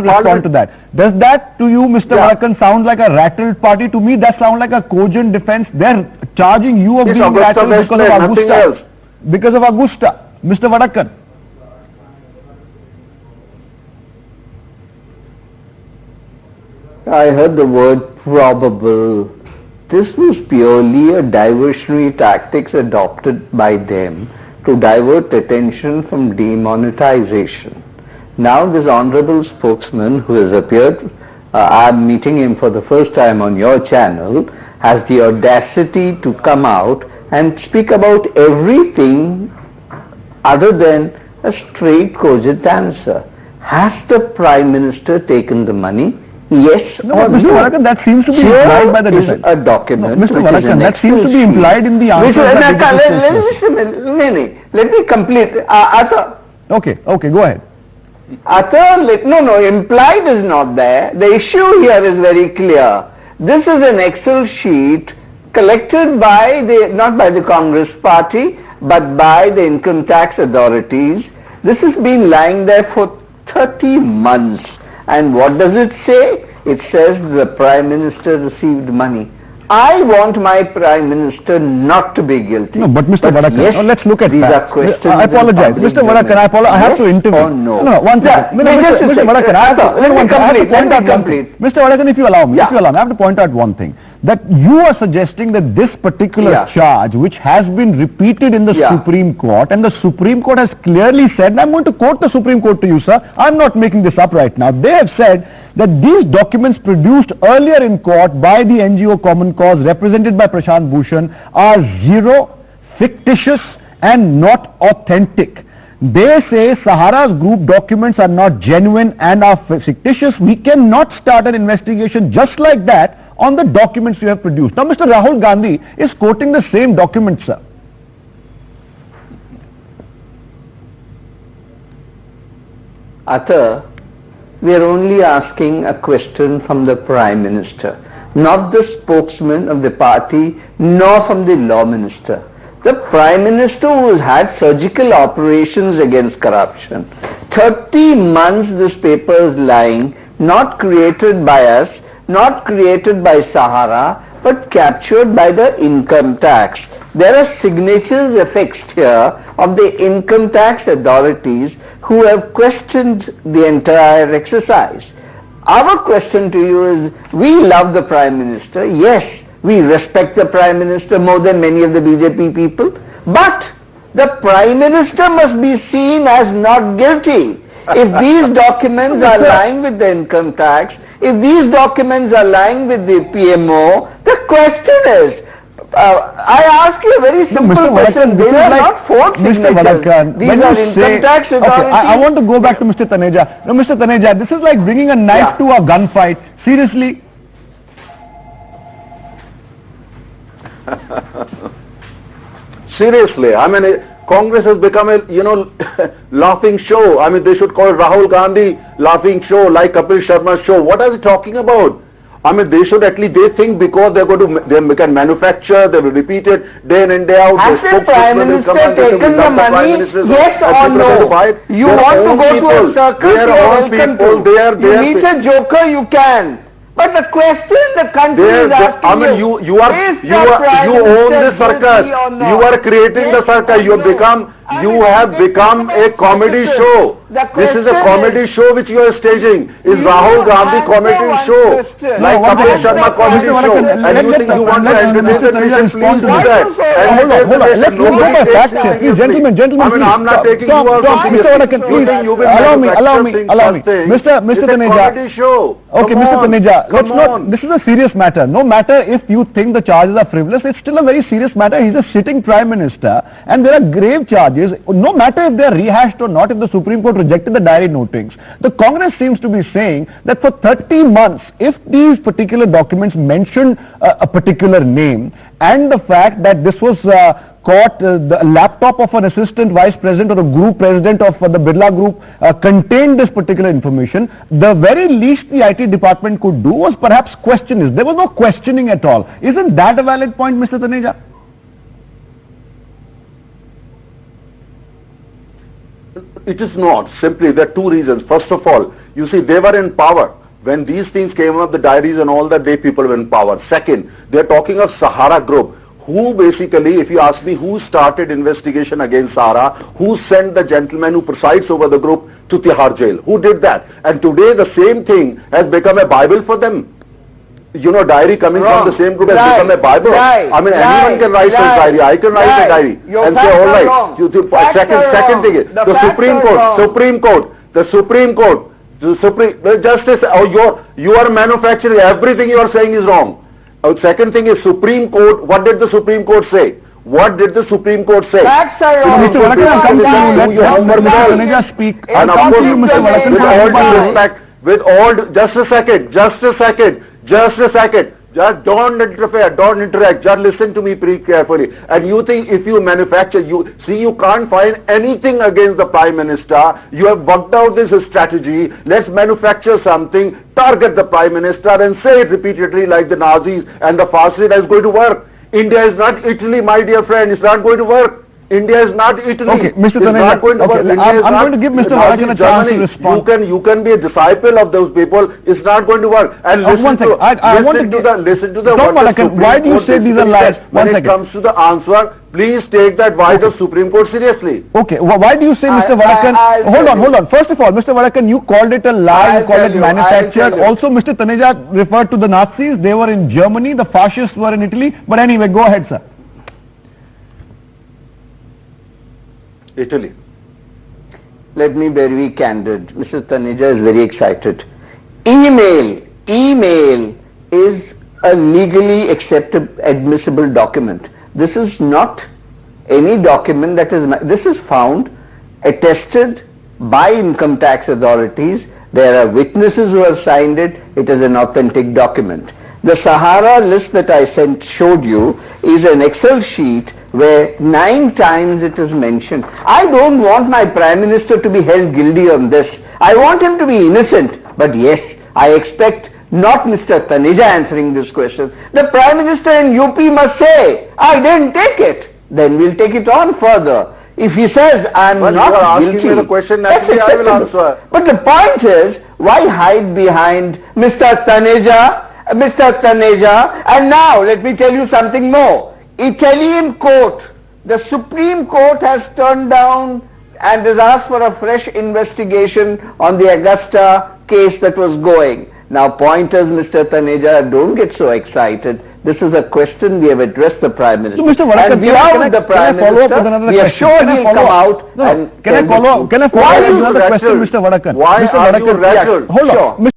respond to that. Does that to you, Mr. Varakan, sound like a rattled party? To me, that sounds like a cogent defense. They're charging you of being rattled because of Augusta. Because of Augusta, Mr. Varakan. I heard the word probable. This was purely a diversionary tactics adopted by them to divert attention from demonetization. Now this honorable spokesman who has appeared, I'm meeting him for the first time on your channel, has the audacity to come out and speak about everything other than a straight cogent answer. Has the Prime Minister taken the money? Yes or no? Mr. Varakan, that seems to be implied by the defense. A document. No, Mr. Varakan, that seems to be implied in the answer. Let me complete. Okay, go ahead. Implied is not there. The issue here is very clear. This is an Excel sheet collected by not by the Congress party, but by the income tax authorities. This has been lying there for 30 months. And what does it say? It says the Prime Minister received money. I want my Prime Minister not to be guilty. No, but Mr. Varakan, yes, let's look at these that. Are questions I apologize. Mr. Varakan, I have to intervene. No. No, one second. Mr. Varakan, let me complete. Mr. Varakan, if you allow me, I have to point out one thing. That you are suggesting that this particular charge, which has been repeated in the Supreme Court, and the Supreme Court has clearly said, and I'm going to quote the Supreme Court to you, sir, I'm not making this up right now. They have said that these documents produced earlier in court by the NGO Common Cause represented by Prashant Bhushan are zero, fictitious and not authentic. They say Sahara's group documents are not genuine and are fictitious. We cannot start an investigation just like that on the documents you have produced. Now Mr. Rahul Gandhi is quoting the same documents, sir. Atta, we are only asking a question from the Prime Minister, not the spokesman of the party, nor from the Law Minister. The Prime Minister who has had surgical operations against corruption. 30 months this paper is lying, not created by us, not created by Sahara, but captured by the income tax. There are signatures affixed here of the income tax authorities who have questioned the entire exercise. Our question to you is, we love the Prime Minister, yes, we respect the Prime Minister more than many of the BJP people, but the Prime Minister must be seen as not guilty. If these documents are lying with the income tax, if these documents are lying with the PMO, the question is, I ask you a very simple question. These are not forged signatures. These are income tax authorities. Okay, I want to go back to Mr. Taneja. Now, Mr. Taneja, this is like bringing a knife to a gunfight. Seriously? Seriously, I mean, Congress has become a, laughing show. I mean, they should call it Rahul Gandhi laughing show, like Kapil Sharma's show. What are they talking about? I mean, they should at least, they think because they're going to, they can manufacture, they will repeat it day in and day out. Has the Prime Minister taken the money, yes or no? You want to go to a circus, you are welcome to. You meet a joker, you can. But the question the country is asking I mean, you own the circus. You are creating the circus. You have become a comedy show. This is a comedy show which you are staging. Is Rahul Gandhi comedy show? Like Kapil Sharma comedy show. And you think you want to entertain the nation, please do that. Hold on. Let's go by facts here. Please, gentlemen, I mean, I'm not taking you out of allow me. Mr. Taneja. Comedy show. Okay, Mr. Taneja, this is a serious matter. No matter if you think the charges are frivolous, it's still a very serious matter. He's a sitting Prime Minister and there are grave charges. No matter if they are rehashed or not, if the Supreme Court rejected the diary notings, the Congress seems to be saying that for 30 months, if these particular documents mention a particular name and the fact that this was caught, the laptop of an assistant vice president or a group president of the Birla group contained this particular information, the very least the IT department could do was perhaps question this. There was no questioning at all. Isn't that a valid point, Mr. Taneja? It is not. Simply, there are two reasons. First of all, you see, they were in power. When these things came up, the diaries and all that, they people were in power. Second, they're talking of Sahara Group. Who basically, if you ask me, who started investigation against Sahara? Who sent the gentleman who presides over the group to Tihar jail? Who did that? And today the same thing has become a Bible for them. You know, diary coming from the same group has become a Bible. I mean, anyone can write such diary. I can write a diary and say, all right. Second thing is, the Supreme Court, the Supreme Justice, you are manufacturing everything you are saying is wrong. Second thing is Supreme Court. What did the Supreme Court say? What did the Supreme Court say? Facts are wrong. Mr. Vadakan, let Taneja speak. And of course, with all due respect, just a second. Just don't interfere, don't interact, just listen to me pretty carefully. And you think if you manufacture, you can't find anything against the Prime Minister. You have worked out this strategy. Let's manufacture something, target the Prime Minister and say it repeatedly like the Nazis and the fascists. That's going to work. India is not Italy, my dear friend. It's not going to work. India is not Italy. Okay, Mr. Taneja, I'm going to give Mr. Vadakan a chance to respond. You can be a disciple of those people. It's not going to work. And listen to the Stop, Vadakan. Why do you say these are lies? When it comes to the answer, please take the advice of Supreme Court seriously. Okay, why do you say, Mr. Vadakan? Hold on. First of all, Mr. Vadakan, you called it a lie, you called it manufactured. Also, Mr. Taneja referred to the Nazis. They were in Germany, the fascists were in Italy. But anyway, go ahead, sir. Italy. Let me be very candid. Mr. Taneja is very excited. Email is a legally admissible document. This is not any document this is found, attested by income tax authorities. There are witnesses who have signed it. It is an authentic document. The Sahara list that I showed you is an Excel sheet where 9 times it is mentioned. I don't want my Prime Minister to be held guilty on this. I want him to be innocent. But yes, I expect not Mr. Taneja answering this question. The Prime Minister in UP must say, I didn't take it. Then we'll take it on further. If he says, I'm not guilty, me the question, naturally I will answer. But the point is, why hide behind Mr. Taneja? And now let me tell you something more. Italian court, the Supreme Court has turned down and has asked for a fresh investigation on the Augusta case that was going. Now pointers, Mr. Taneja, don't get so excited. This is a question we have addressed the Prime Minister. So, Mr. Vadakan, and without the Prime Minister, we are sure he'll come out and can I follow up with another question, Mr. Vadakan? Why are you rattled? Hold on.